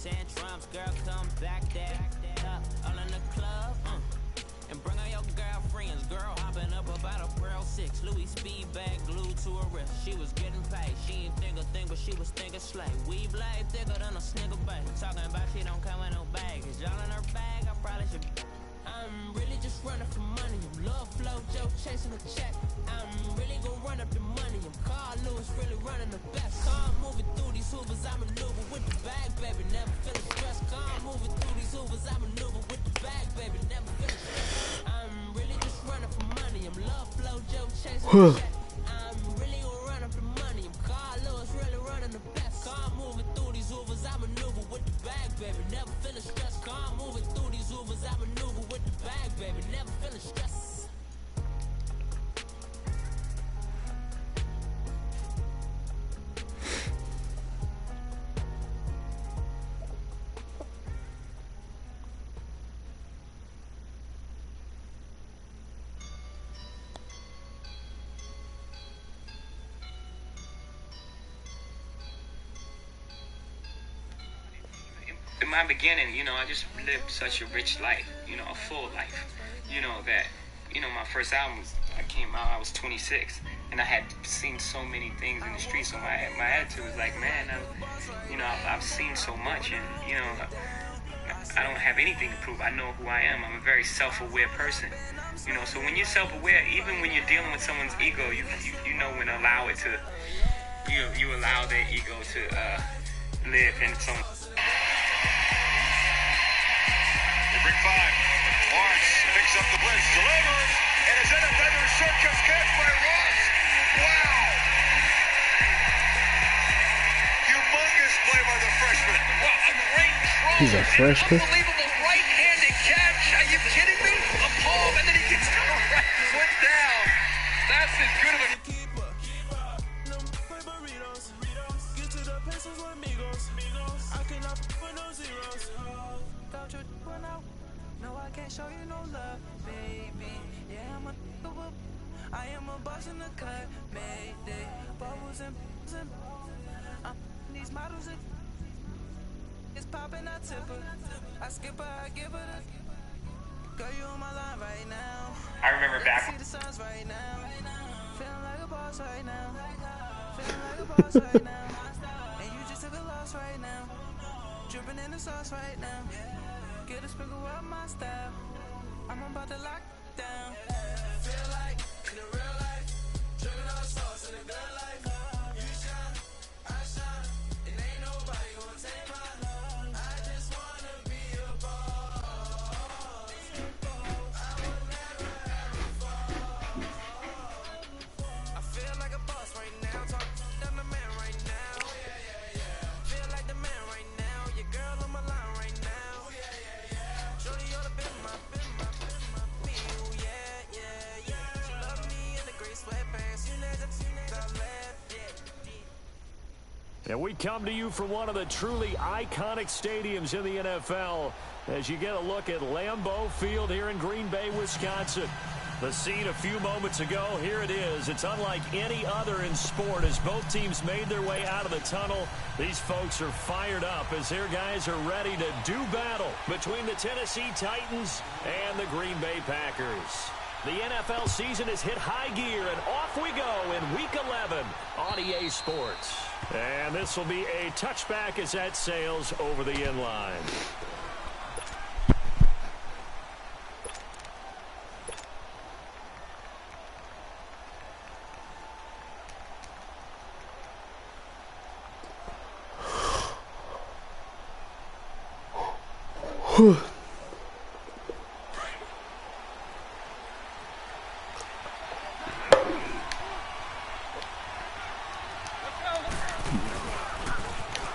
tantrums, girl, come back there. All in the club, and bring all your girlfriends. Girl hopping up about a Pearl 6 Louis speed bag glued to her wrist. She was getting paid. She ain't think a thing, but she was thinking slay. We blade thicker than a snigger bag. Talking about she don't come with no baggage. Y'all in her bag, I probably should. I'm really just running for money. I'm love flow, Joe chasing a check. I'm really gonna run up the money. I'm Carl Lewis, really running the best. Car moving through these hoovers, I maneuver with the bag, baby. Never feeling stressed. Car moving through these hoovers, I maneuver with the bag, baby. Never feeling stressed. I'm really just running for money. I'm love flow, Joe chasing a check. I'm really gonna run up the money. I'm Carl Lewis, really running the best. Car moving through these hoovers, I maneuver with the bag, baby. Never feeling stressed. Car moving through these hoovers, I maneuver with the bag, baby. Never feeling stressed. In my beginning, I just lived such a rich life, a full life. That, my first album, I came out, I was 26, and I had seen so many things in the street, so my attitude was like, man, I've seen so much, and, I don't have anything to prove. I know who I am. I'm a very self-aware person, so when you're self-aware, even when you're dealing with someone's ego, you know when to allow it to, you allow their ego to live in its own. Big five. Lawrence picks up the blitz, delivers, and is in a feather circus catch by Ross. Wow! Humongous play by the freshman. Wow, a great throw. He's a freshman. Unbelievable right-handed catch. Are you kidding me? A palm, and then he gets the right foot down. That's as good of a... No, I can't show you no love, baby. Yeah, I am a boss in the cut, mayday. Bubbles and these models and it's popping, I tip her. I skip her, I give her the girl, you on my line right now. I remember back. See the signs right now. Feeling like a boss right now. Feeling like a boss right now. And you just took a loss right now. Dripping in the sauce right now. Get a sprinkle up my style. I'm about to lock down. Feel like in the real life, dripping all sauce in the good life. You shine, I shine, and ain't nobody gonna take my love. I just wanna be a boss. I will never ever fall. I feel like a boss right now. Talk I'm the man right now. Feel like the man right now. Your girl on my line right now. Shorty ought to been my feel, yeah. She love me in the gray sweatpants. You never left, yeah. And we come to you from one of the truly iconic stadiums in the NFL as you get a look at Lambeau Field here in Green Bay, Wisconsin. The scene a few moments ago, here it is. It's unlike any other in sport as both teams made their way out of the tunnel. These folks are fired up as their guys are ready to do battle between the Tennessee Titans and the Green Bay Packers. The NFL season has hit high gear, and off we go in Week 11 on EA Sports. And this will be a touchback as that sails over the end line.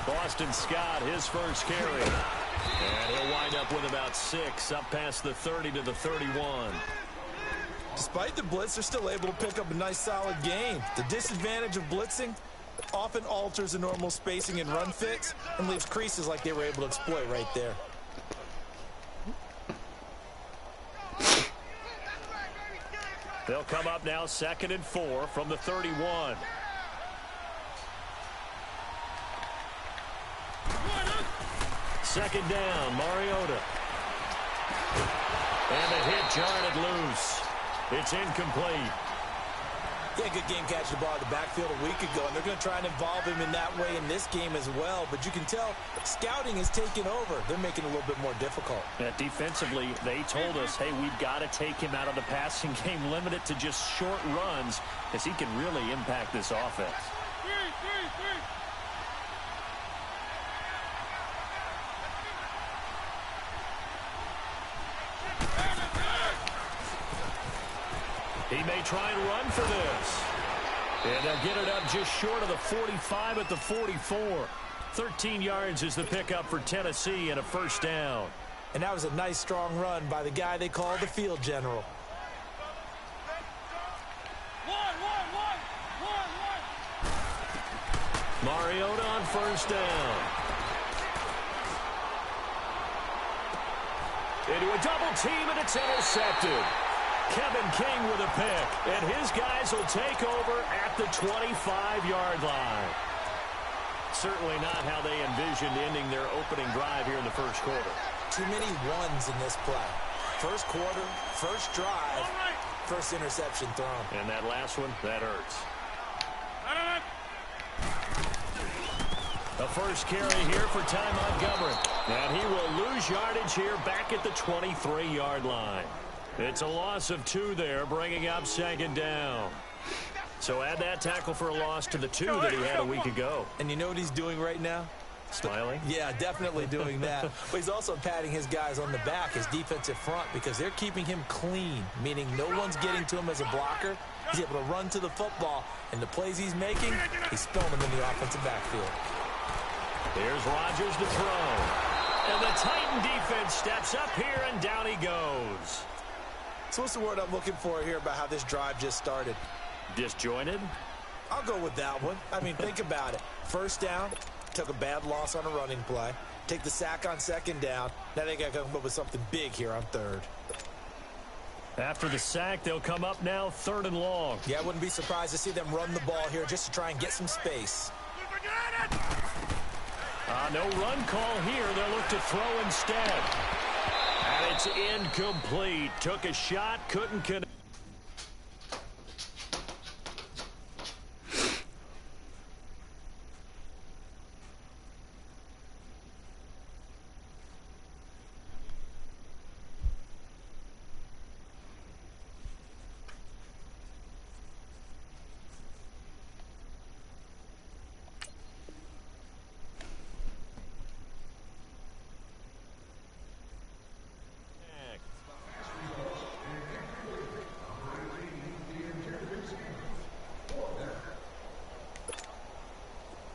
Boston Scott, his first carry. And he'll wind up with about 6, up past the 30 to the 31. Despite the blitz, they're still able to pick up a nice solid gain. The disadvantage of blitzing often alters the normal spacing and run fits and leaves creases like they were able to exploit right there. They'll come up now 2nd and 4 from the 31. second down, Mariota. And the hit jarred loose. It's incomplete. Yeah, good game catching the ball in the backfield a week ago, and they're going to try and involve him in that way in this game as well. But you can tell scouting is taking over. They're making it a little bit more difficult. Defensively, they told us, hey, we've got to take him out of the passing game, limit it to just short runs, as he can really impact this offense. He may try and run for this. And they'll get it up just short of the 45 at the 44. 13 yards is the pickup for Tennessee and a first down. And that was a nice, strong run by the guy they call the field general. Mariota on first down. Into a double team, and it's intercepted. Kevin King with a pick, and his guys will take over at the 25-yard line. Certainly not how they envisioned ending their opening drive here in the first quarter. Too many ones in this play. First quarter, first drive, first interception thrown. And that last one, that hurts. The first carry here for Ty Montgomery. And he will lose yardage here back at the 23-yard line. It's a loss of 2 there, bringing up second down. So add that tackle for a loss to the 2 that he had a week ago. And you know what he's doing right now? Smiling? Yeah, definitely doing that. But he's also patting his guys on the back, his defensive front, because they're keeping him clean, meaning no one's getting to him as a blocker. He's able to run to the football, and the plays he's making, he's spilling them in the offensive backfield. Here's Rodgers to throw. And the Titan defense steps up here, and down he goes. So what's the word I'm looking for here about how this drive just started? Disjointed? I'll go with that one. I mean, think about it. First down, took a bad loss on a running play. Take the sack on second down. Now they got to come up with something big here on third. After the sack, they'll come up now 3rd and long. Yeah, I wouldn't be surprised to see them run the ball here just to try and get some space. No run call here. They'll look to throw instead. And it's incomplete. Took a shot, couldn't connect.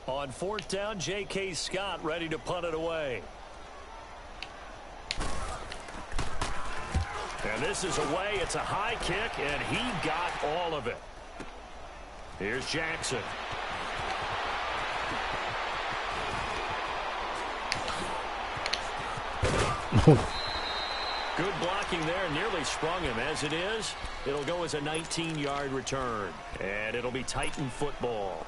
On 4th down, J.K. Scott ready to punt it away. And this is away. It's a high kick, and he got all of it. Here's Jackson. Good blocking there. Nearly sprung him. As it is, it'll go as a 19-yard return. And it'll be Titan football.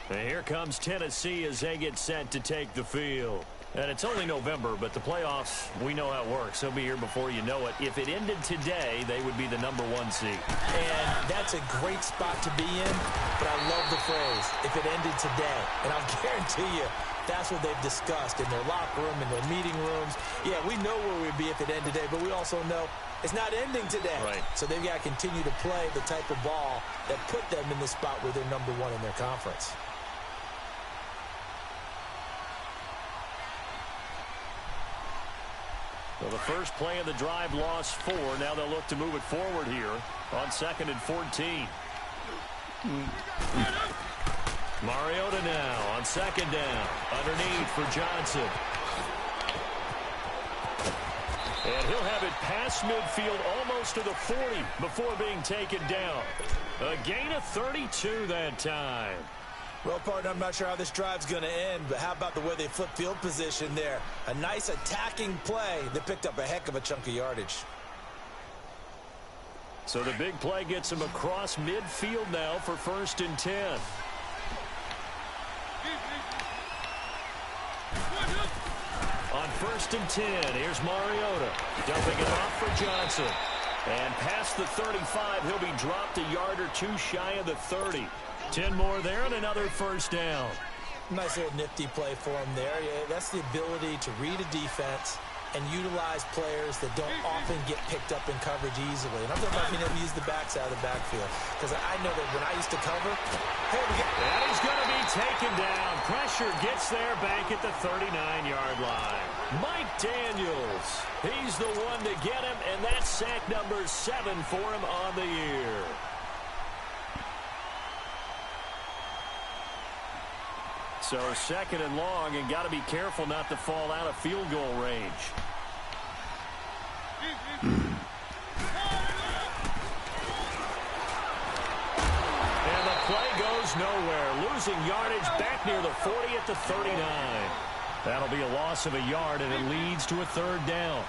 And here comes Tennessee as they get set to take the field. And it's only November, but the playoffs, we know how it works. They'll be here before you know it. If it ended today, they would be the #1 seed. And that's a great spot to be in, but I love the phrase, if it ended today. And I'll guarantee you, that's what they've discussed in their locker room, in their meeting rooms. Yeah, we know where we'd be if it ended today, but we also know it's not ending today. Right. So they've got to continue to play the type of ball that put them in the spot where they're #1 in their conference. Well, the first play of the drive lost 4. Now they'll look to move it forward here on 2nd and 14. Mariota now on 2nd down. Underneath for Johnson. And he'll have it past midfield almost to the 40 before being taken down. A gain of 32 that time. Well, partner, I'm not sure how this drive's going to end, but how about the way they flip field position there? A nice attacking play that picked up a heck of a chunk of yardage. So the big play gets him across midfield now for 1st and 10. On 1st and 10, here's Mariota. Dumping it off for Johnson. And past the 35, he'll be dropped a yard or two shy of the 30. 10 more there and another first down. Nice little nifty play for him there. Yeah, that's the ability to read a defense and utilize players that don't often get picked up in coverage easily. And I'm talking about being able to use the backs out of the backfield. Because I know that when I used to cover, hey, and he's going to be taken down. Pressure gets there back at the 39-yard line. Mike Daniels, he's the one to get him, and that's sack number 7 for him on the year. So 2nd and long, and got to be careful not to fall out of field goal range. And the play goes nowhere. Losing yardage back near the 40 at the 39. That'll be a loss of a yard, and it leads to a 3rd down.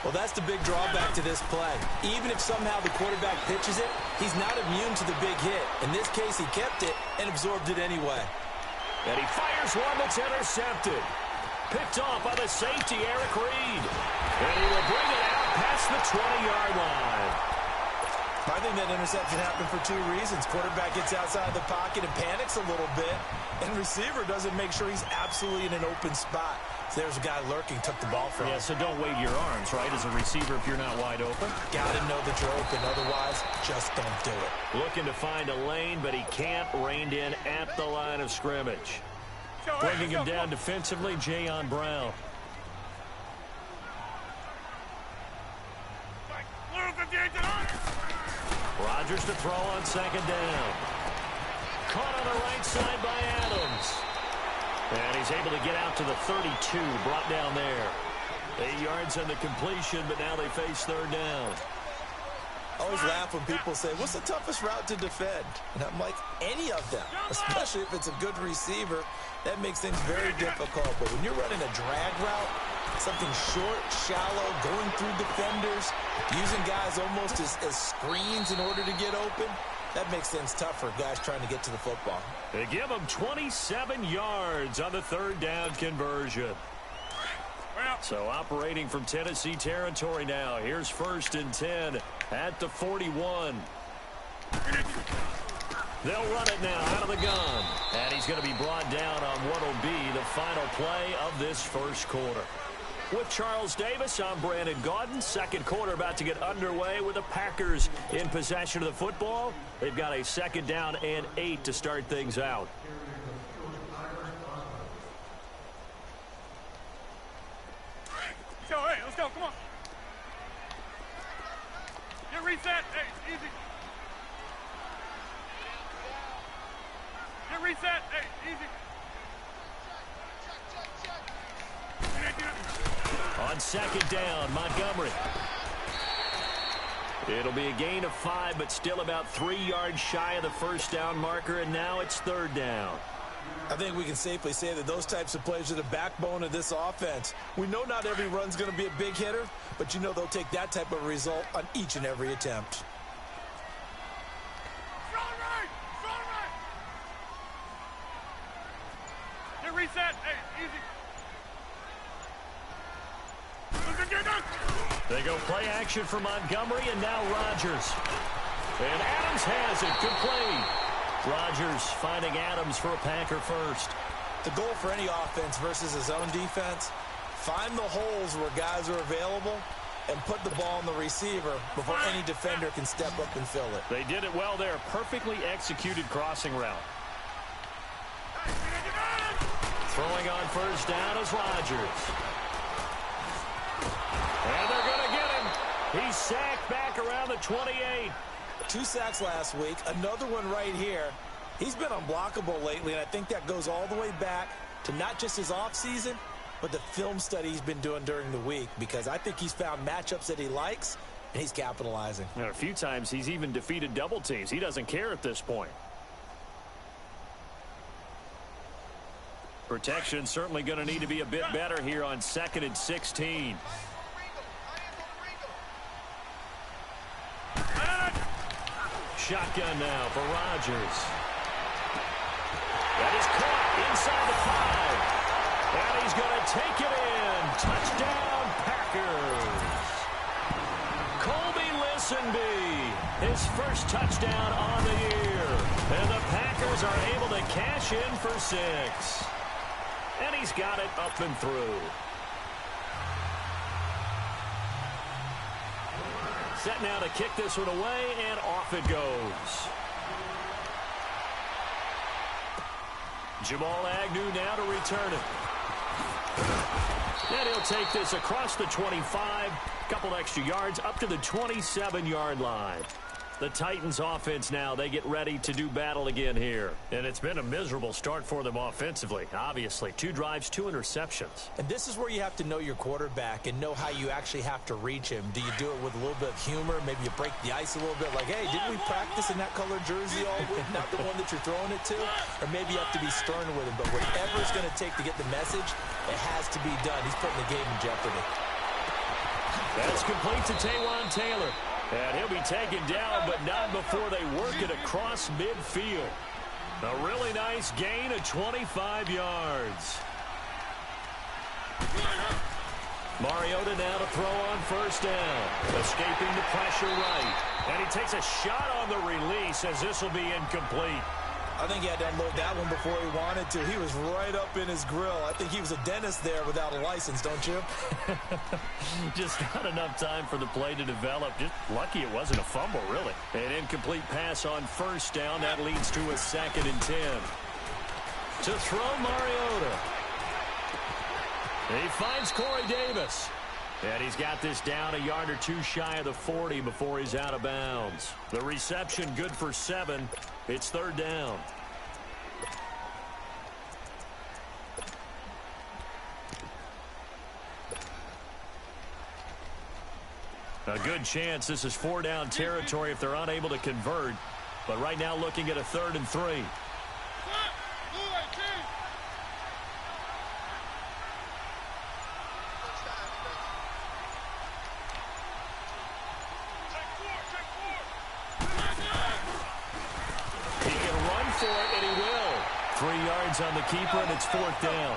Well, that's the big drawback to this play. Even if somehow the quarterback pitches it, he's not immune to the big hit. In this case, he kept it and absorbed it anyway. And he fires one that's intercepted. Picked off by the safety, Eric Reed. And he will bring it out past the 20-yard line. I think that interception happened for 2 reasons. Quarterback gets outside the pocket and panics a little bit. And receiver doesn't make sure he's absolutely in an open spot. So there's a guy lurking, took the ball from him. Yeah, so don't wave your arms, right, as a receiver if you're not wide open. Got to know that you're open. Otherwise, just don't do it. Looking to find a lane, but he can't. Reined in at the line of scrimmage. Bringing him down defensively, Jayon Brown. Rodgers to throw on 2nd down. Caught on the right side by Adams. And he's able to get out to the 32, brought down there. 8 yards on the completion, but now they face 3rd down. I always laugh when people say, what's the toughest route to defend? And I'm like, any of them, especially if it's a good receiver. That makes things very difficult. But when you're running a drag route, something short, shallow, going through defenders, using guys almost as screens in order to get open, that makes things tough for guys trying to get to the football. They give him 27 yards on the 3rd down conversion. So operating from Tennessee territory now. Here's 1st and 10 at the 41. They'll run it now out of the gun. And he's going to be brought down on what will be the final play of this 1st quarter. With Charles Davis, I'm Brandon Gaudin. 2nd quarter about to get underway with the Packers in possession of the football. They've got a 2nd down and 8 to start things out. So, hey, let's go. Come on. Get reset. Hey, easy. Get reset. Hey, easy. On 2nd down, Montgomery. It'll be a gain of 5, but still about 3 yards shy of the 1st down marker, and now it's 3rd down. I think we can safely say that those types of plays are the backbone of this offense. We know not every run's going to be a big hitter, but you know they'll take that type of result on each and every attempt. Get reset. Hey, easy. They go play action for Montgomery, and now Rodgers. And Adams has it. Good play. Rodgers finding Adams for a Packer first. The goal for any offense versus his own defense, find the holes where guys are available and put the ball on the receiver before any defender can step up and fill it. They did it well there. Perfectly executed crossing route. Throwing on 1st down is Rodgers. And they're going to get him. He's sacked back around the 28. 2 sacks last week, another one right here. He's been unblockable lately, and I think that goes all the way back to not just his offseason, but the film study he's been doing during the week, because I think he's found matchups that he likes, and he's capitalizing. And a few times he's even defeated double teams. He doesn't care at this point. Protection certainly going to need to be a bit better here on 2nd and 16. Shotgun now for Rodgers. That is caught inside the 5. And he's going to take it in Ponsonby, his first touchdown on the year. And the Packers are able to cash in for 6. And he's got it up and through. Set now to kick this one away, and off it goes. Jamal Agnew now to return it. And he'll take this across the 25, couple extra yards, up to the 27-yard line. The Titans offense now, they get ready to do battle again here. And it's been a miserable start for them offensively. Obviously, 2 drives, 2 interceptions. And this is where you have to know your quarterback and know how you actually have to reach him. Do you do it with a little bit of humor? Maybe you break the ice a little bit like, hey, didn't we practice in that colored jersey all week? Not the one that you're throwing it to? Or maybe you have to be stern with him. But whatever it's going to take to get the message, it has to be done. He's putting the game in jeopardy. That's complete to Taywan Taylor. And he'll be taken down, but not before they work it across midfield. A really nice gain of 25 yards. Mariota now to throw on first down. Escaping the pressure right. And he takes a shot on the release as this will be incomplete. I think he had to unload that one before he wanted to. He was right up in his grill. I think he was a dentist there without a license, don't you? Just not enough time for the play to develop. Just lucky it wasn't a fumble, really. An incomplete pass on first down. That leads to a 2nd and 10. To throw Mariota. He finds Corey Davis. And he's got this down a yard or 2 shy of the 40 before he's out of bounds. The reception good for 7. It's 3rd down. A good chance this is 4-down territory if they're unable to convert. But right now looking at a 3rd and 3. On the keeper, and it's 4th down.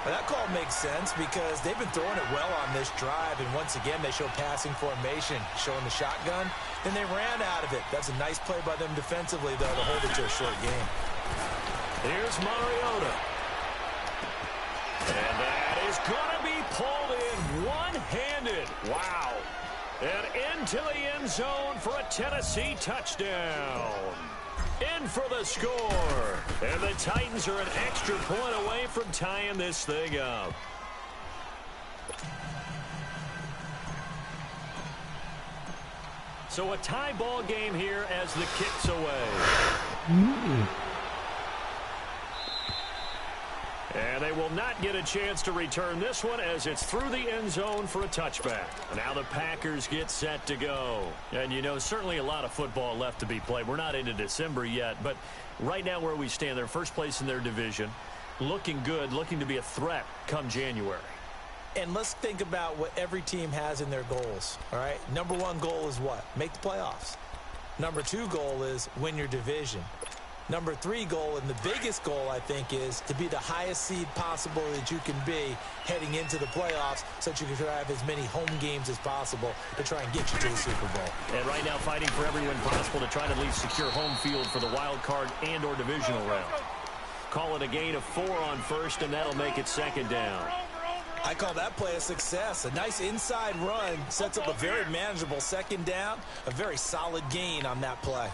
Well, that call makes sense because they've been throwing it well on this drive, and once again they show passing formation, showing the shotgun, and they ran out of it. That's a nice play by them defensively, though, to hold it to a short game. Here's Mariota. And that is going to be pulled in one-handed. Wow. And into the end zone for a Tennessee touchdown. In for the score. And the Titans are an extra point away from tying this thing up. So a tie ball game here as the kick's away. And they will not get a chance to return this one as it's through the end zone for a touchback. Now the Packers get set to go. And, you know, certainly a lot of football left to be played. We're not into December yet, but right now where we stand, they're first place in their division. Looking good, looking to be a threat come January. And let's think about what every team has in their goals, all right? Number 1 goal is what? Make the playoffs. Number 2 goal is win your division. Number 3 goal, and the biggest goal, I think, is to be the highest seed possible that you can be heading into the playoffs so that you can have as many home games as possible to try and get you to the Super Bowl. And right now fighting for every win possible to try to at least secure home field for the wild card and or divisional round. Call it a gain of 4 on first, and that'll make it 2nd down. I call that play a success. A nice inside run sets up a very manageable 2nd down, a very solid gain on that play.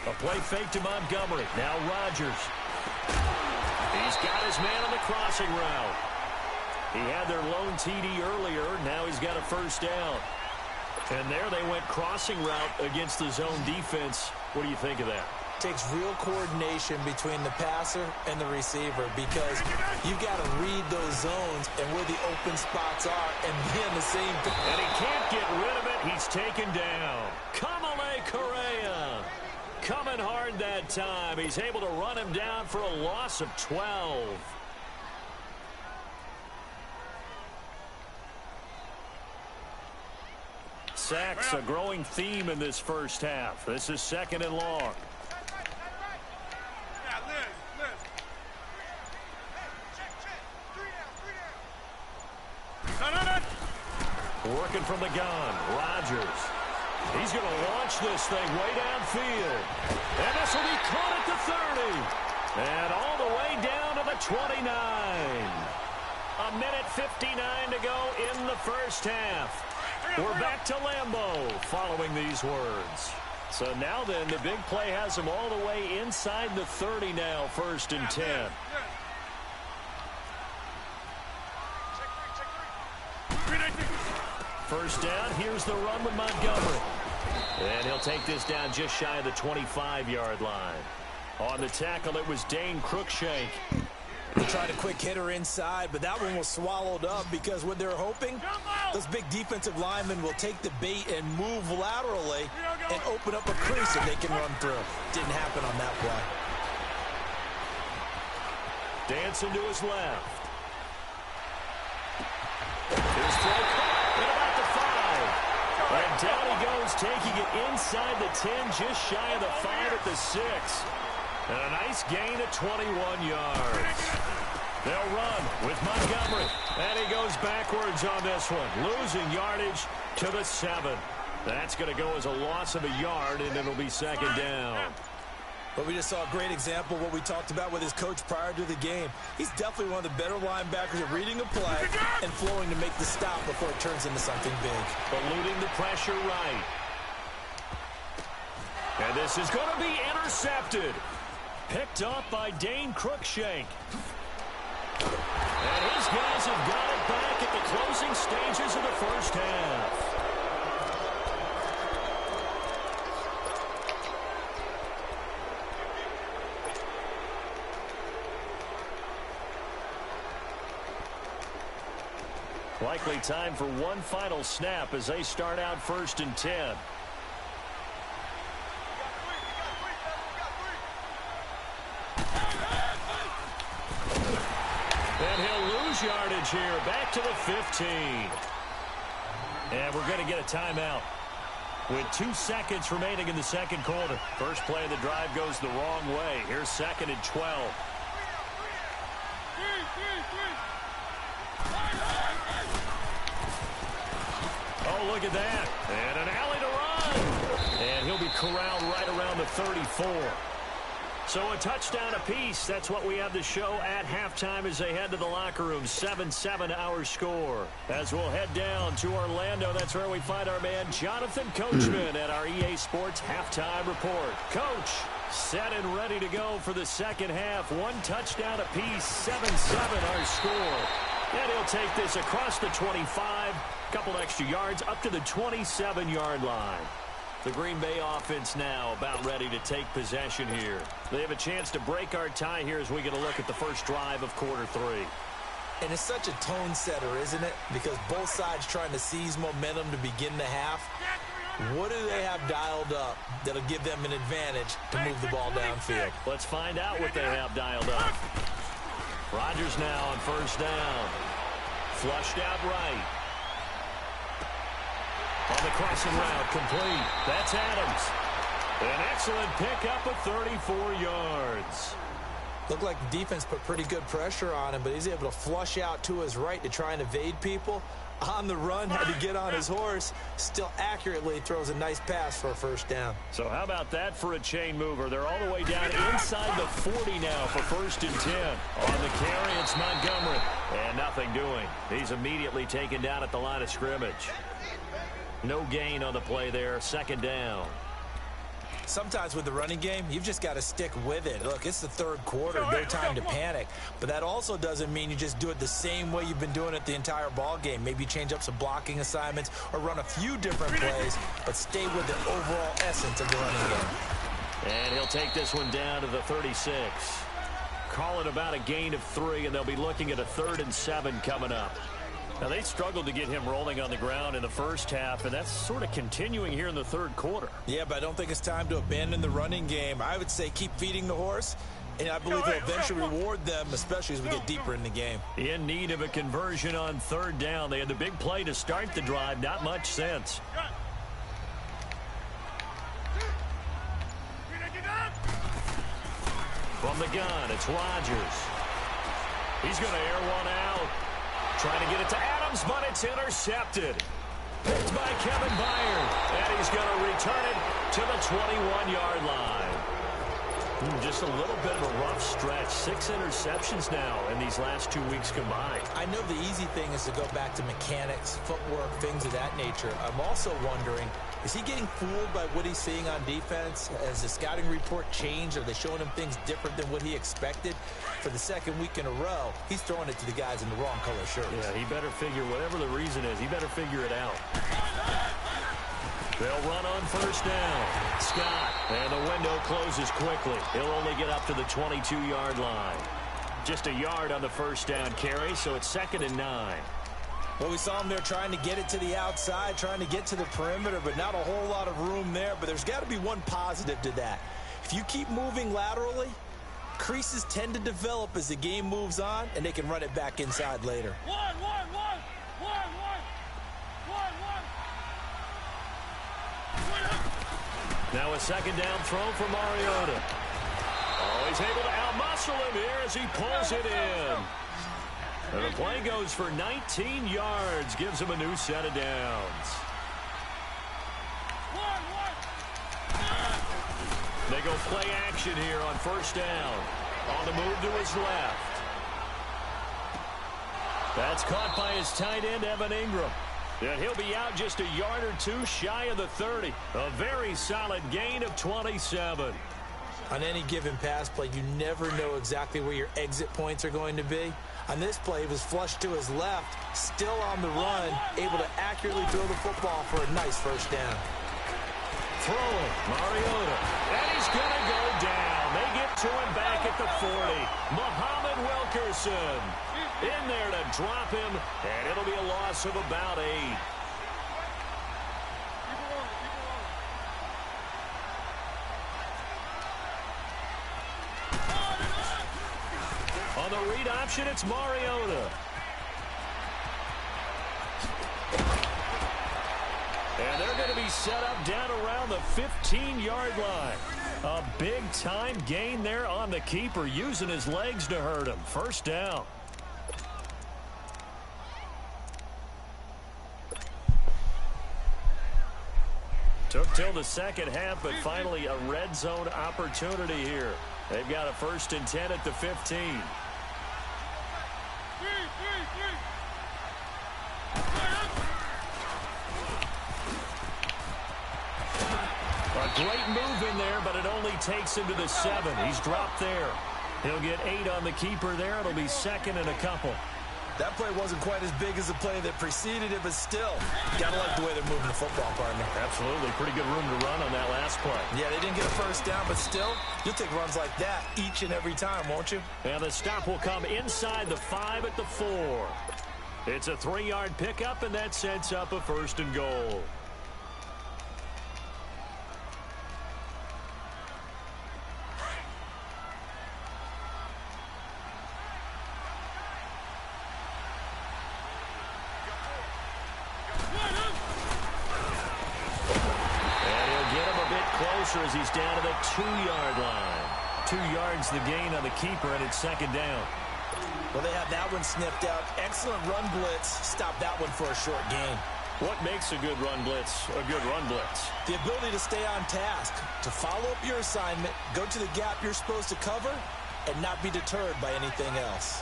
A play fake to Montgomery. Now Rodgers. He's got his man on the crossing route. He had their lone TD earlier. Now he's got a first down. And there they went crossing route against the zone defense. What do you think of that? Takes real coordination between the passer and the receiver because you got to read those zones and where the open spots are and be in the same. And he can't get rid of it. He's taken down. Kamale Correa coming hard that time. He's able to run him down for a loss of 12. Sacks a growing theme in this first half. This is 2nd and long. Working from the gun, Rodgers. He's going to launch this thing way downfield. And this will be caught at the 30. And all the way down to the 29. A minute 59 to go in the first half. We're back to Lambeau following these words. So now then, the big play has him all the way inside the 30 now, 1st and 10. First down, here's the run with Montgomery. And he'll take this down just shy of the 25-yard line. On the tackle, it was Dane Cruikshank. They tried a quick hitter inside, but that one was swallowed up because what they're hoping, those big defensive linemen will take the bait and move laterally and open up a crease that they can run through. Didn't happen on that play. Dancing to his left. Here's throw at about the 5. And down he goes, taking it inside the 10, just shy of the 5 at the 6. And a nice gain of 21 yards. They'll run with Montgomery. And he goes backwards on this one, losing yardage to the 7. That's going to go as a loss of a yard, and it'll be 2nd down. But we just saw a great example of what we talked about with his coach prior to the game. He's definitely one of the better linebackers at reading a play and flowing to make the stop before it turns into something big. Eluding the pressure right. And this is going to be intercepted. Picked off by Dane Cruikshank. And his guys have got it back at the closing stages of the first half. Likely time for one final snap as they start out 1st and 10. And he'll lose yardage here, back to the 15. And we're going to get a timeout with 2 seconds remaining in the second quarter. First play of the drive goes the wrong way. Here's 2nd and 12. Oh, look at that. And an alley to run. And he'll be corralled right around the 34. So a touchdown apiece. That's what we have to show at halftime as they head to the locker room. 7-7 our score. As we'll head down to Orlando, that's where we find our man Jonathan Coachman at our EA Sports Halftime Report. Coach, set and ready to go for the second half. 1 touchdown apiece. 7-7 our score. And he'll take this across the 25. Couple extra yards up to the 27-yard line. The Green Bay offense now about ready to take possession here. They have a chance to break our tie here as we get a look at the first drive of quarter 3. And it's such a tone setter, isn't it? Because both sides trying to seize momentum to begin the half. What do they have dialed up that'll give them an advantage to move the ball downfield? Let's find out what they have dialed up. Rodgers now on first down. Flushed out right. On the crossing route, complete. That's Adams. An excellent pickup of 34 yards. Looked like the defense put pretty good pressure on him, but he's able to flush out to his right to try and evade people. On the run, had to get on his horse. Still accurately throws a nice pass for a first down. So how about that for a chain mover? They're all the way down inside the 40 now for 1st and 10. On the carry, it's Montgomery. And nothing doing. He's immediately taken down at the line of scrimmage. No gain on the play there. 2nd down. Sometimes with the running game, you've just got to stick with it. Look, it's the 3rd quarter, no time to panic. But that also doesn't mean you just do it the same way you've been doing it the entire ball game. Maybe change up some blocking assignments or run a few different plays, but stay with the overall essence of the running game. And he'll take this one down to the 36. Call it about a gain of 3, and they'll be looking at a 3rd and 7 coming up. Now, they struggled to get him rolling on the ground in the first half, and that's sort of continuing here in the 3rd quarter. Yeah, but I don't think it's time to abandon the running game. I would say keep feeding the horse, and I believe he'll eventually reward them, especially as we get deeper in the game. In need of a conversion on 3rd down. They had the big play to start the drive. Not much sense. From the gun, it's Rodgers. He's going to air one out. Trying to get it to Adams, but it's intercepted. Picked by Kevin Byard. And he's going to return it to the 21-yard line. Just a little bit of a rough stretch. 6 interceptions now in these last 2 weeks combined. I know the easy thing is to go back to mechanics, footwork, things of that nature. I'm also wondering, is he getting fooled by what he's seeing on defense? Has the scouting report changed? Are they showing him things different than what he expected? For the second week in a row, he's throwing it to the guys in the wrong color shirts. Yeah, he better figure, whatever the reason is, he better figure it out. They'll run on first down. Scott, and the window closes quickly. He'll only get up to the 22-yard line. Just a yard on the first down carry, so it's 2nd and 9. Well, we saw him there trying to get it to the outside, trying to get to the perimeter, but not a whole lot of room there. But there's got to be one positive to that. If you keep moving laterally, creases tend to develop as the game moves on, and they can run it back inside later. Now a second down throw for Mariota. Oh, he's able to out-muscle him here as he pulls it in. And the play goes for 19 yards, gives him a new set of downs. They go play action here on first down. On the move to his left. That's caught by his tight end, Evan Ingram. And he'll be out just a yard or two shy of the 30. A very solid gain of 27. On any given pass play, you never know exactly where your exit points are going to be. On this play, he was flushed to his left, still on the run, able to accurately throw the football for a nice first down. Throwing, Mariota. And he's going to go down. They get to him back at the 40. Muhammad Wilkerson in there to drop him, and it'll be a loss of about 8. On the read option, it's Mariota. And they're going to be set up down around the 15-yard line. A big-time gain there on the keeper, using his legs to hurt him. First down. Took till the second half, but finally a red zone opportunity here. They've got a 1st and 10 at the 15. A great move in there, but it only takes him to the 7. He's dropped there. He'll get 8 on the keeper there. It'll be 2nd and a couple. That play wasn't quite as big as the play that preceded it, but still, gotta like the way they're moving the football, partner. Absolutely. Pretty good room to run on that last play. Yeah, they didn't get a first down, but still, you'll take runs like that each and every time, won't you? And the stop will come inside the 5 at the 4. It's a 3-yard pickup, and that sets up a 1st and goal. As he's down to the 2-yard line. 2 yards the gain on the keeper, and it's 2nd down. Well, they have that one sniffed out. Excellent run blitz. Stop that one for a short gain. What makes a good run blitz a good run blitz? The ability to stay on task, to follow up your assignment, go to the gap you're supposed to cover, and not be deterred by anything else.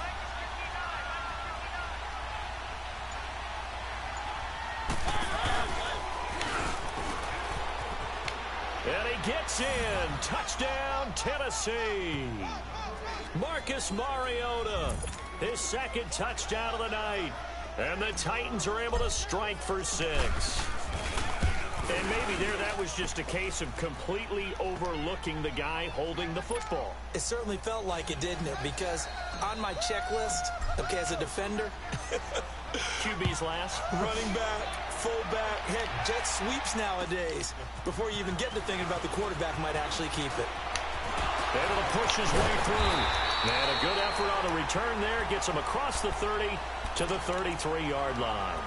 And he gets in. Touchdown, Tennessee. Marcus Mariota, his 2nd touchdown of the night. And the Titans are able to strike for 6. And maybe there that was just a case of completely overlooking the guy holding the football. It certainly felt like it, didn't it? Because on my checklist, okay, as a defender, QB's last. running back, fullback, heck, jet sweeps nowadays. Before you even get to thinking about the quarterback might actually keep it. Able to push his way through. And a good effort on the return there. Gets him across the 30 to the 33-yard line.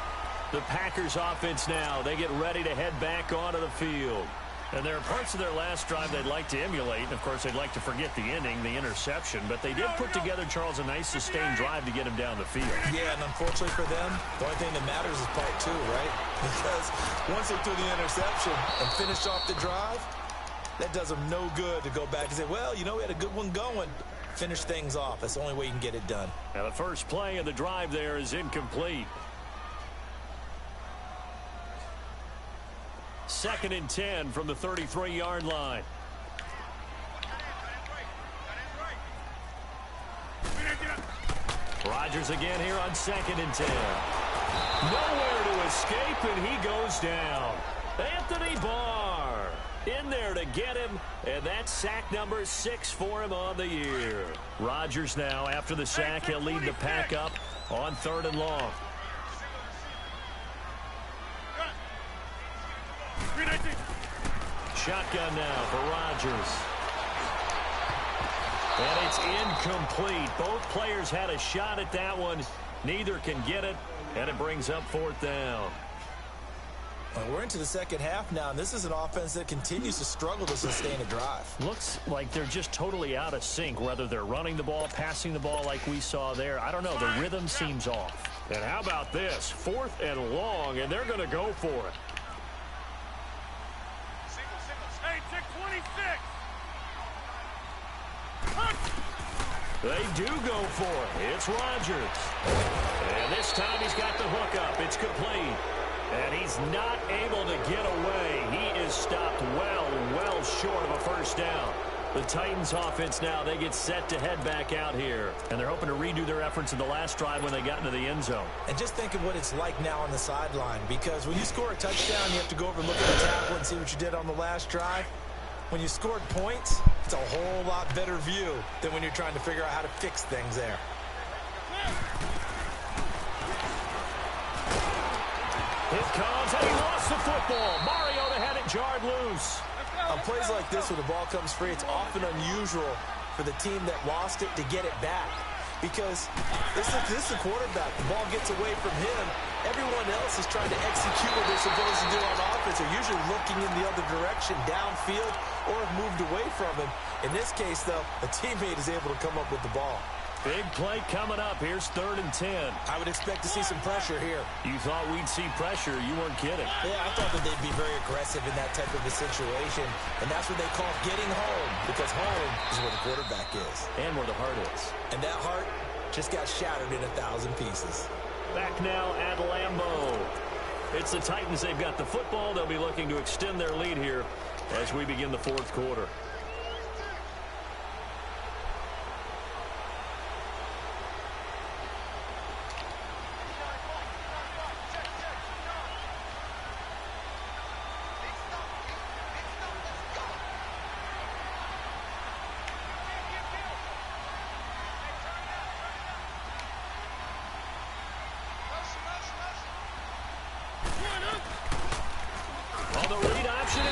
The Packers offense now, they get ready to head back onto the field. And there are parts of their last drive they'd like to emulate. And, of course, they'd like to forget the inning, the interception. But they did put together, Charles, a nice sustained drive to get him down the field. Yeah, and unfortunately for them, the only thing that matters is part two, right? Because once they threw the interception and finished off the drive, that does them no good to go back and say, well, you know, we had a good one going. Finish things off. That's the only way you can get it done. Now, the first play of the drive there is incomplete. 2nd and 10 from the 33-yard line. Rodgers again here on 2nd and 10. Nowhere to escape, and he goes down. Anthony Barr in there to get him, and that's sack number 6 for him on the year. Rodgers now, after the sack, he'll lead the pack up on 3rd and long. Shotgun now for Rodgers. And it's incomplete. Both players had a shot at that one. Neither can get it, and it brings up 4th down. Well, we're into the second half now, and this is an offense that continues to struggle to sustain a drive. Looks like they're just totally out of sync, whether they're running the ball, passing the ball like we saw there. I don't know. The rhythm seems off. And how about this? 4th and long, and they're going to go for it. They do go for it. It's Rodgers. And this time he's got the hook up. It's complete. And he's not able to get away. He is stopped well short of a first down. The Titans offense now, they get set to head back out here. And they're hoping to redo their efforts in the last drive when they got into the end zone. And just think of what it's like now on the sideline. Because when you score a touchdown, you have to go over and look at the tackle and see what you did on the last drive. When you scored points, it's a whole lot better view than when you're trying to figure out how to fix things there. It comes, and he lost the football. Mariota had it jarred loose. On plays like this, when the ball comes free, it's often unusual for the team that lost it to get it back. Because this is the quarterback. The ball gets away from him. Everyone else is trying to execute what they're supposed to do on offense. They're usually looking in the other direction, downfield, or have moved away from him. In this case, though, a teammate is able to come up with the ball. Big play coming up. Here's 3rd and 10. I would expect to see some pressure here. You thought we'd see pressure. You weren't kidding. Yeah, I thought that they'd be very aggressive in that type of a situation. And that's what they call getting home. Because home is where the quarterback is. And where the heart is. And that heart just got shattered in 1,000 pieces. Back now at Lambeau. It's the Titans. They've got the football. They'll be looking to extend their lead here as we begin the 4th quarter.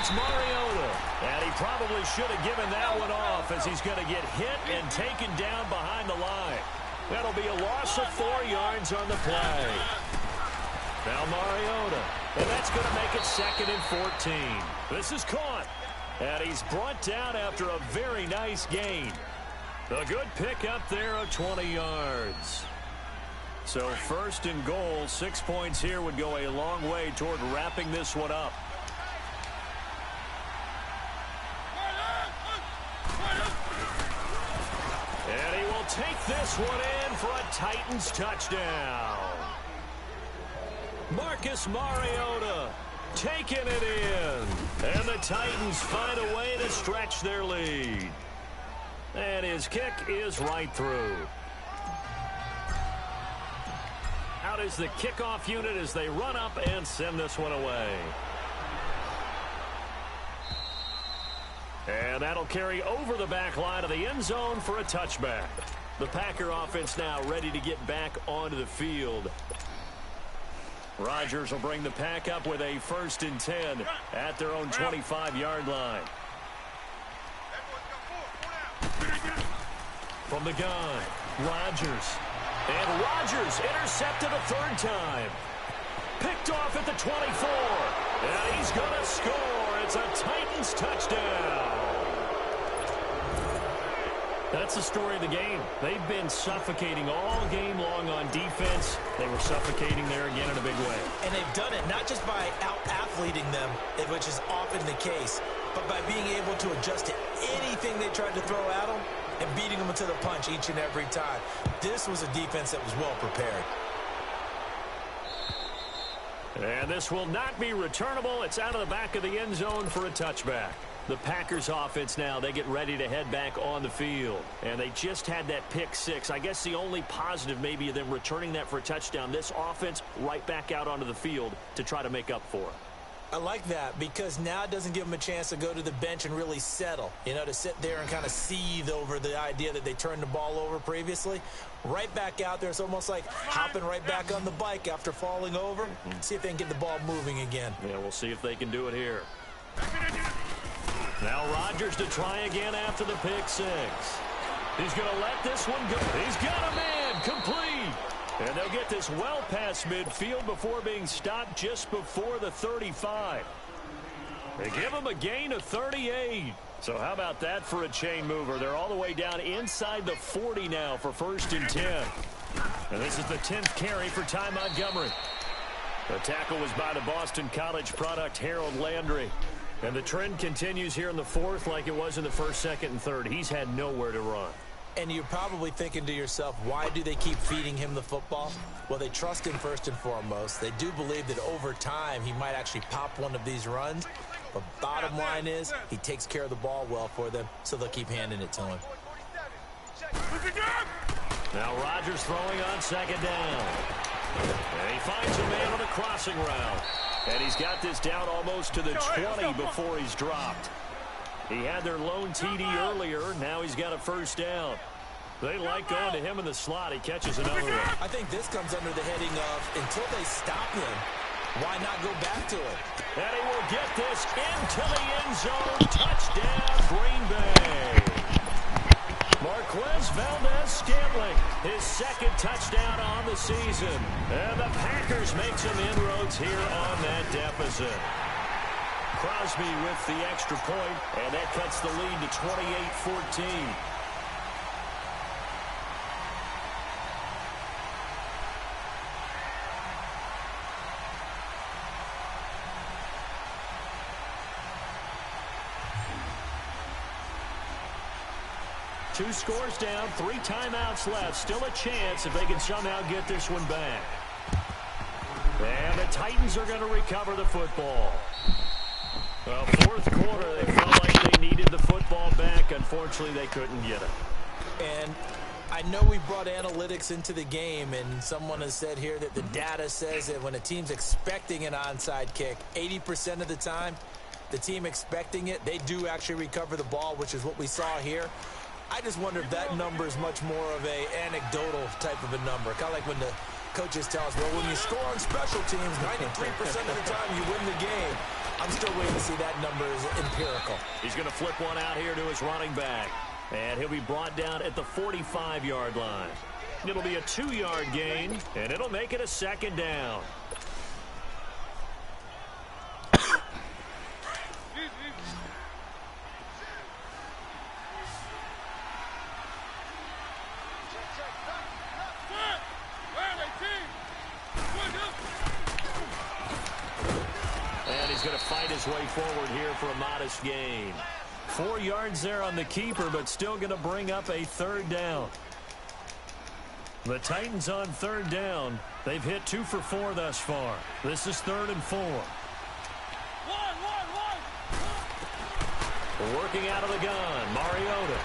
It's Mariota, and he probably should have given that one off as he's going to get hit and taken down behind the line. That'll be a loss of 4 yards on the play. Now Mariota, and that's going to make it 2nd and 14. This is caught, and he's brought down after a very nice gain. A good pick up there of 20 yards. So 1st and goal, 6 points here would go a long way toward wrapping this one up. And he will take this one in for a Titans touchdown. Marcus Mariota taking it in. And the Titans find a way to stretch their lead. And his kick is right through. Out is the kickoff unit as they run up and send this one away. And that'll carry over the back line of the end zone for a touchback. The Packer offense now ready to get back onto the field. Rodgers will bring the pack up with a 1st and 10 at their own 25-yard line. From the gun, Rodgers. And Rodgers intercepted a 3rd time. Picked off at the 24. And he's going to score. it's a Titans touchdown. That's the story of the game. They've been suffocating all game long on defense. They were suffocating there again in a big way. And they've done it not just by out-athleting them, which is often the case, but by being able to adjust to anything they tried to throw at them and beating them to the punch each and every time. This was a defense that was well prepared. And this will not be returnable. It's out of the back of the end zone for a touchback. The Packers offense now, they get ready to head back on the field. And they just had that pick six. I guess the only positive maybe of them returning that for a touchdown. This offense right back out onto the field to try to make up for it. I like that because now it doesn't give them a chance to go to the bench and really settle. You know, to sit there and kind of seethe over the idea that they turned the ball over previously. Right back out there. It's almost like hopping right back on the bike after falling over. See if they can get the ball moving again. Yeah, we'll see if they can do it here. Now Rodgers to try again after the pick six. He's going to let this one go. He's got a man complete. And they'll get this well past midfield before being stopped just before the 35. They give him a gain of 38. So how about that for a chain mover? They're all the way down inside the 40 now for 1st and 10. And this is the 10th carry for Ty Montgomery. The tackle was by the Boston College product, Harold Landry. And the trend continues here in the 4th like it was in the 1st, 2nd, and 3rd. He's had nowhere to run. And you're probably thinking to yourself, why do they keep feeding him the football? Well, they trust him first and foremost. They do believe that over time he might actually pop one of these runs. But bottom line is he takes care of the ball well for them, so they'll keep handing it to him. Now Rodgers throwing on 2nd down. And he finds a man on a crossing route. And he's got this down almost to the 20 before he's dropped. He had their lone TD earlier. Now he's got a 1st down. They like going to him in the slot. He catches another one. I think this comes under the heading of until they stop him, why not go back to it? And he will get this into the end zone. Touchdown, Green Bay. Marquez Valdez-Scantling, his 2nd touchdown on the season. And the Packers make some inroads here on that deficit. Crosby with the extra point, and that cuts the lead to 28-14. Two scores down, 3 timeouts left. Still a chance if they can somehow get this one back. And the Titans are going to recover the football. Well, 4th quarter, they felt like they needed the football back. Unfortunately, they couldn't get it. And I know we brought analytics into the game, and someone has said here that the data says that when a team's expecting an onside kick, 80% of the time, the team expecting it, they do actually recover the ball, which is what we saw here. I just wonder if that number is much more of a anecdotal type of a number. Kind of like when the coaches tell us, well, when you score on special teams, 93% of the time you win the game. I'm still waiting to see that number is empirical. He's going to flip one out here to his running back. And he'll be brought down at the 45-yard line. It'll be a 2-yard gain, and it'll make it a 2nd down. Going to fight his way forward here for a modest gain. 4 yards there on the keeper, but still going to bring up a 3rd down. The Titans on 3rd down. They've hit 2 for 4 thus far. This is 3rd and 4. Working out of the gun, Mariota.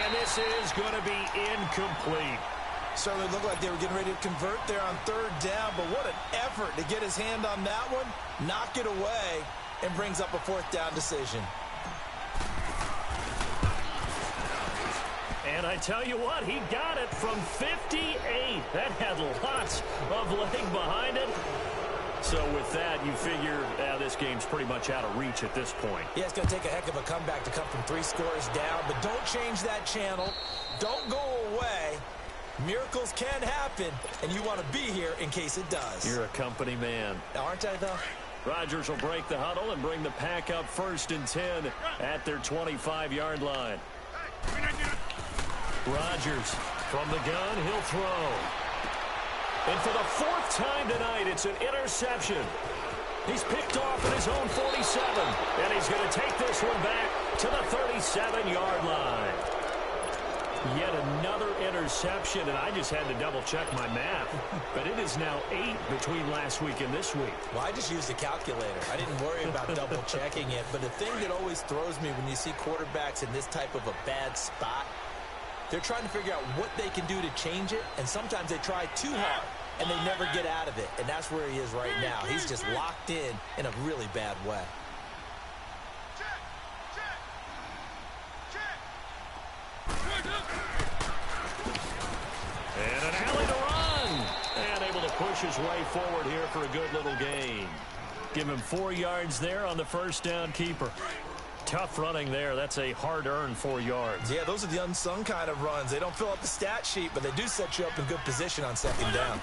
And this is going to be incomplete. Certainly looked like they were getting ready to convert there on 3rd down, but what an effort to get his hand on that one, knock it away, and brings up a 4th down decision. And I tell you what, he got it from 58. That had lots of leg behind it. So with that, you figure this game's pretty much out of reach at this point. Yeah, it's going to take a heck of a comeback to come from 3 scores down, but don't change that channel. Don't go away. Miracles can happen, and you want to be here in case it does. You're a company man. Aren't I, though? Rodgers will break the huddle and bring the pack up 1st and 10 at their 25-yard line. Rodgers from the gun, he'll throw. And for the 4th time tonight, it's an interception. He's picked off at his own 47, and he's going to take this one back to the 37-yard line. Yet another interception, and I just had to double-check my math. But it is now 8 between last week and this week. Well, I just used a calculator. I didn't worry about double-checking it. But the thing that always throws me when you see quarterbacks in this type of a bad spot, they're trying to figure out what they can do to change it, and sometimes they try too hard, and they never get out of it. And that's where he is right now. He's just locked in a really bad way. And an alley to run. And able to push his way forward here for a good little gain. Give him 4 yards there on the first down keeper. Tough running there. That's a hard-earned 4 yards. Yeah, those are the unsung kind of runs. They don't fill up the stat sheet, but they do set you up in good position on 2nd down.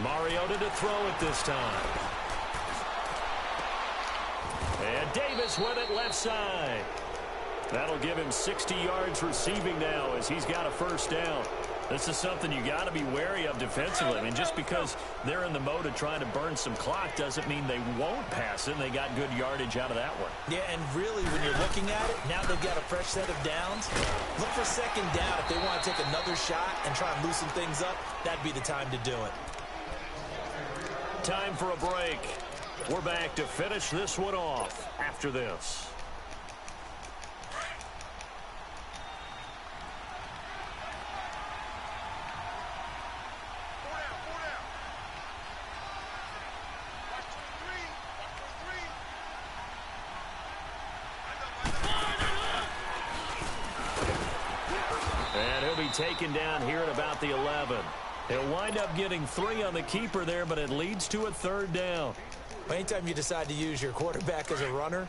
Mariota to throw it this time. And Davis with it left side. That'll give him 60 yards receiving now as he's got a 1st down. This is something you got to be wary of defensively. I mean, just because they're in the mode of trying to burn some clock doesn't mean they won't pass it, and they got good yardage out of that one. Yeah, and really, when you're looking at it, now they've got a fresh set of downs. Look for 2nd down. If they want to take another shot and try and loosen things up, that'd be the time to do it. Time for a break. We're back to finish this one off after this. And he'll be taken down here at about the 11. He'll wind up getting 3 on the keeper there, but it leads to a 3rd down. Anytime you decide to use your quarterback as a runner,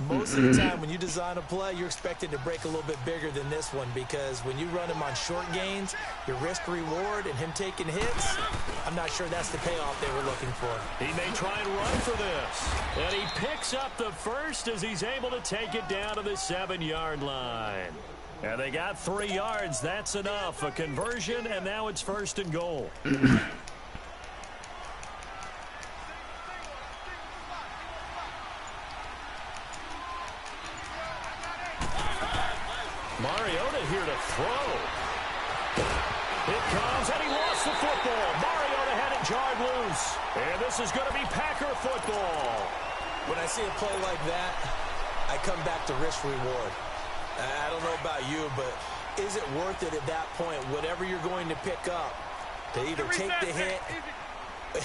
most of the time when you design a play, you're expected to break a little bit bigger than this one, because when you run him on short gains, your risk-reward and him taking hits, I'm not sure that's the payoff they were looking for. He may try and run for this. And he picks up the 1st as he's able to take it down to the 7-yard line. And they got 3 yards. That's enough. A conversion, and now it's 1st and goal. Mariota here to throw. It comes, and he lost the football. Mariota had it jarred loose. And this is going to be Packer football. When I see a play like that, I come back to risk-reward. I don't know about you, but is it worth it at that point, whatever you're going to pick up, to either take the hit,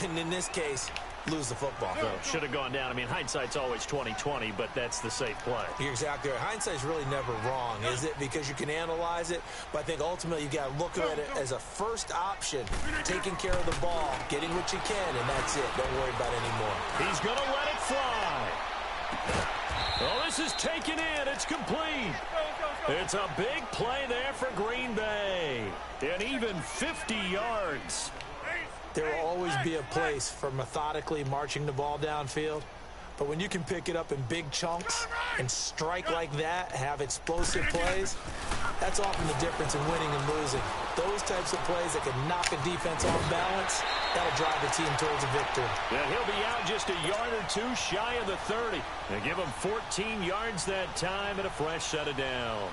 and in this case, lose the football? So should have gone down. I mean, hindsight's always 20/20, but that's the safe play. You're exactly right. Hindsight's really never wrong, is it? Because you can analyze it, but I think ultimately you got to look at it as a first option, taking care of the ball, getting what you can, and that's it. Don't worry about it anymore. He's going to let it fly. Oh, this is taken in. It's complete. It's a big play there for Green Bay. And even 50 yards. There will always be a place for methodically marching the ball downfield. But when you can pick it up in big chunks and strike like that, have explosive plays, that's often the difference in winning and losing. Those types of plays that can knock a defense off balance, that'll drive the team towards a victory. And he'll be out just a yard or two shy of the 30. They give him 14 yards that time and a fresh set of downs.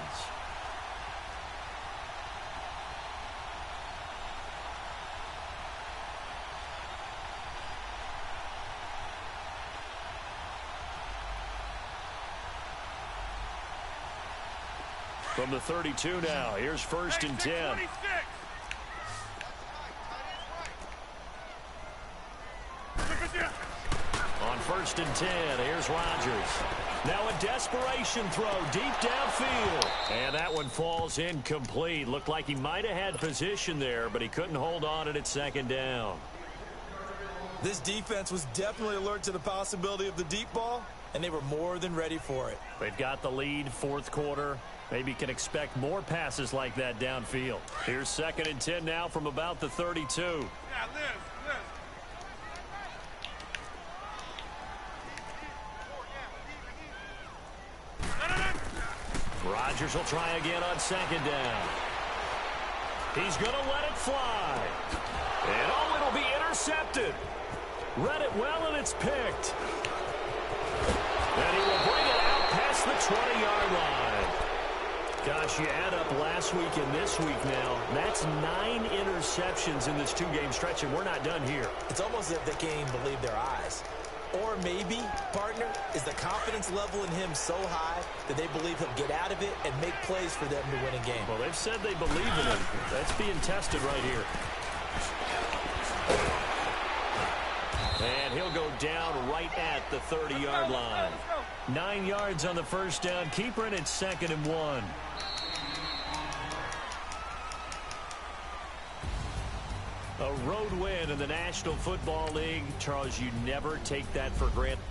From the 32 now, here's 1st and 10. On 1st and 10, here's Rodgers. Now a desperation throw deep downfield. And that one falls incomplete. Looked like he might have had position there, but he couldn't hold on at 2nd down. This defense was definitely alert to the possibility of the deep ball, and they were more than ready for it. They've got the lead, 4th quarter. Maybe can expect more passes like that downfield. Here's 2nd and 10 now from about the 32. Rodgers will try again on second down. He's going to let it fly. And oh, it'll be intercepted. Read it well, and it's picked. And he will bring it out past the 20-yard line. Gosh, you add up last week and this week now. That's 9 interceptions in this 2-game stretch, and we're not done here. It's almost as if they can't even believe their eyes. Or maybe, partner, is the confidence level in him so high that they believe he'll get out of it and make plays for them to win a game. Well, they've said they believe in him. That's being tested right here. And he'll go down right at the 30-yard line. 9 yards on the first down. Keeper, and it's 2nd and 1. A road win in the National Football League. Charles, you never take that for granted.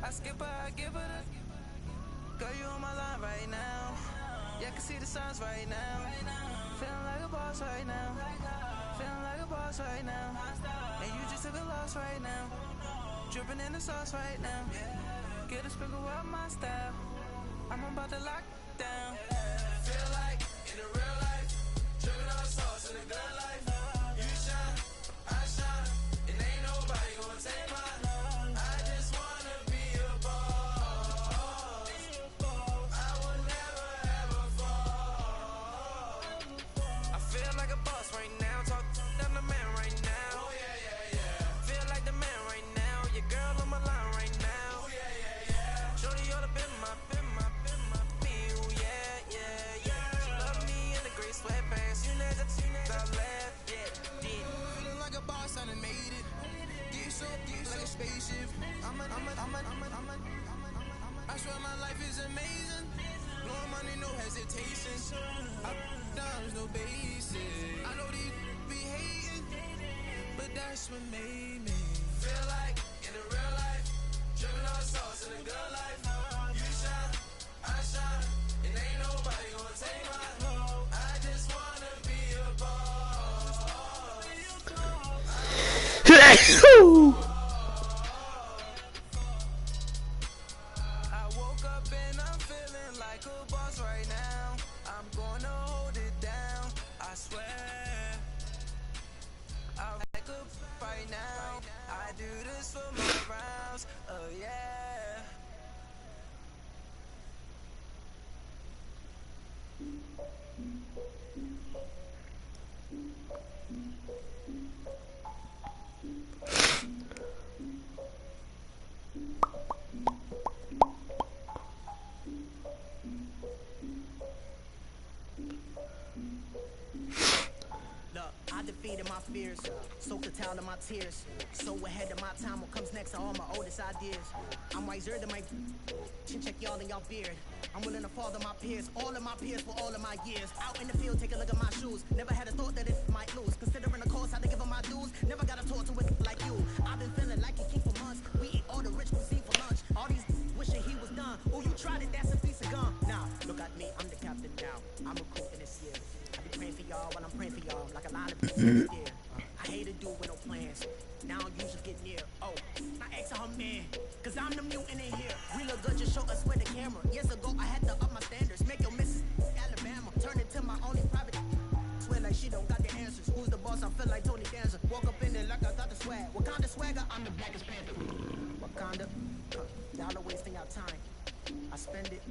I skip her, I give her the. Girl, you on my line right now. Yeah, I can see the signs right now. Feeling like a boss right now. Feeling like a boss right now. And you just took a loss right now. Dripping in the sauce right now. Get a sprinkle of my style. I'm about to lock down. Feel like in the real life. Dripping on sauce in the good life. You shine, I shine. And ain't nobody gonna take mine. I swear my life is amazing. Blowing money, no hesitation. Up, downs, no basic. I know these be hating, but that's what made me feel like in the real life. Dripping on sauce in the good life. You shine, I shine, and ain't nobody gonna take my love. I just wanna be a boss. My fears, soak the towel of my tears. So ahead of my time, what comes next are all my oldest ideas. I'm wiser than my check y'all in y'all beard. I'm willing to father my peers, all of my peers for all of my years. Out in the field, take a look at my shoes. Never had a thought that it might lose. Considering the cost, I had to give them my dues. Never got a talk to it like you. I've been feeling like a king for months. We eat all the rich cuisine for lunch. All these wishing he was done. Oh, you tried it, that's a piece of gum. Now, look at me, I'm the captain now. I'm recruiting this year. I be praying y'all while I'm praying for y'all, like a lot of people there. I hate to do with no plans. Now I usually get near. Oh, I ask her man, cause I'm the mutant in here. We look good, just show us where the camera. Years ago, I had to up my standards. Make your missus Alabama. Turn it to my only private. Swear like she don't got the answers. Who's the boss? I feel like Tony Danza. Walk up in there like I got the swag. What kind of swagger? I'm the blackest panther. Wakanda, y'all are wasting our time. I spend it,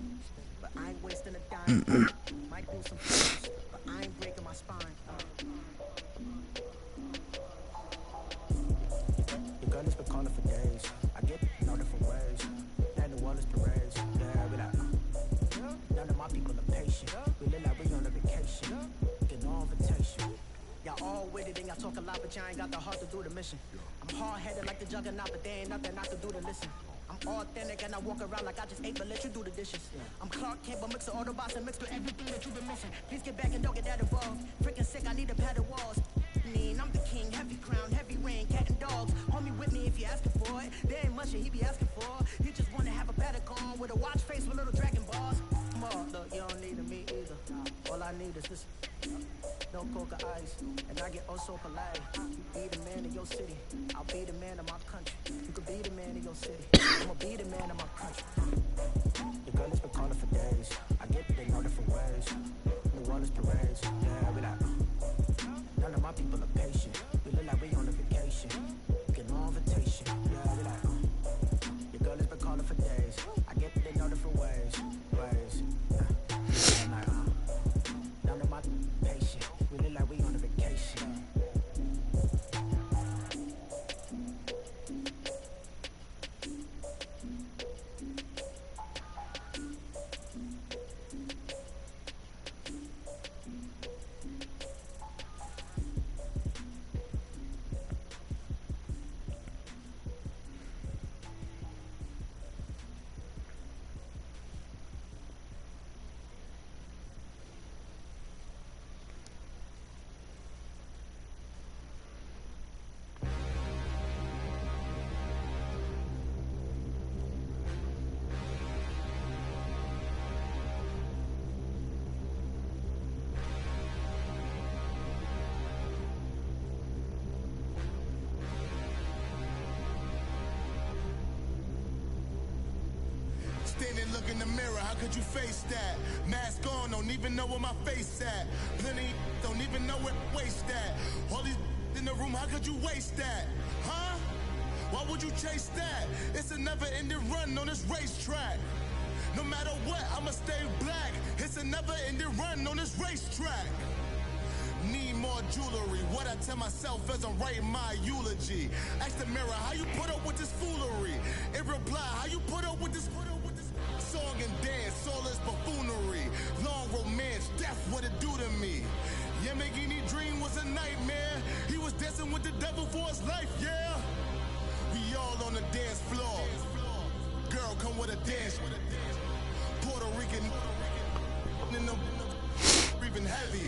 but I ain't wasting a dime. Might do some things, but I ain't breaking my spine. Your girl has been calling for days. I get in all different ways. That New Orleans parades. Yeah, we like, none of my people are patient. We live like we on a vacation. Get no invitation. Y'all all with it and y'all talk a lot, but y'all ain't got the heart to do the mission. I'm hard-headed like the juggernaut, but there ain't nothing I can do to listen. I'm authentic and I walk around like I just ate, but let you do the dishes. I'm Clark Kent, but mix of Autobots and mix with everything that you've been missing. Please get back and don't get that involved. Freaking sick, I need a pad of walls. I'm the king, heavy crown, heavy rain, cat and dogs. Homie with me if you asking for it. There ain't much that he be asking for. He just wanna have a paddock on with a watch face with little dragon balls. Come on, look, you don't need me either. All I need is this. No coca ice, and I get oh so polite. You be the man of your city, I'll be the man of my country. You could be the man of your city, I'ma be the man of my country. Your girl has been calling for days. I get it in all different ways. New Orleans parades, yeah, we like. None of my people are patient. We look like we on a vacation. Get no invitation, yeah, we like. Your girl has been calling for days. I get it in all different ways. I'm like, none of my patient. We look like we on a vacation. Standing, look in the mirror, how could you face that? Mask on, don't even know where my face at. Plenty don't even know where to waste that. All these in the room, how could you waste that? Huh? Why would you chase that? It's a never-ending run on this racetrack. No matter what, I'ma stay black. It's a never-ending run on this racetrack. Need more jewelry, what I tell myself as I'm writing my eulogy. Ask the mirror, how you put up with this foolery? It reply, how you put up with this song and dance, all this buffoonery. Long romance, death, what it do to me? Yamagini dream was a nightmare. He was dancing with the devil for his life, yeah. We all on the dance floor. Girl, come with a dance. Puerto Rican in the breathing heavy.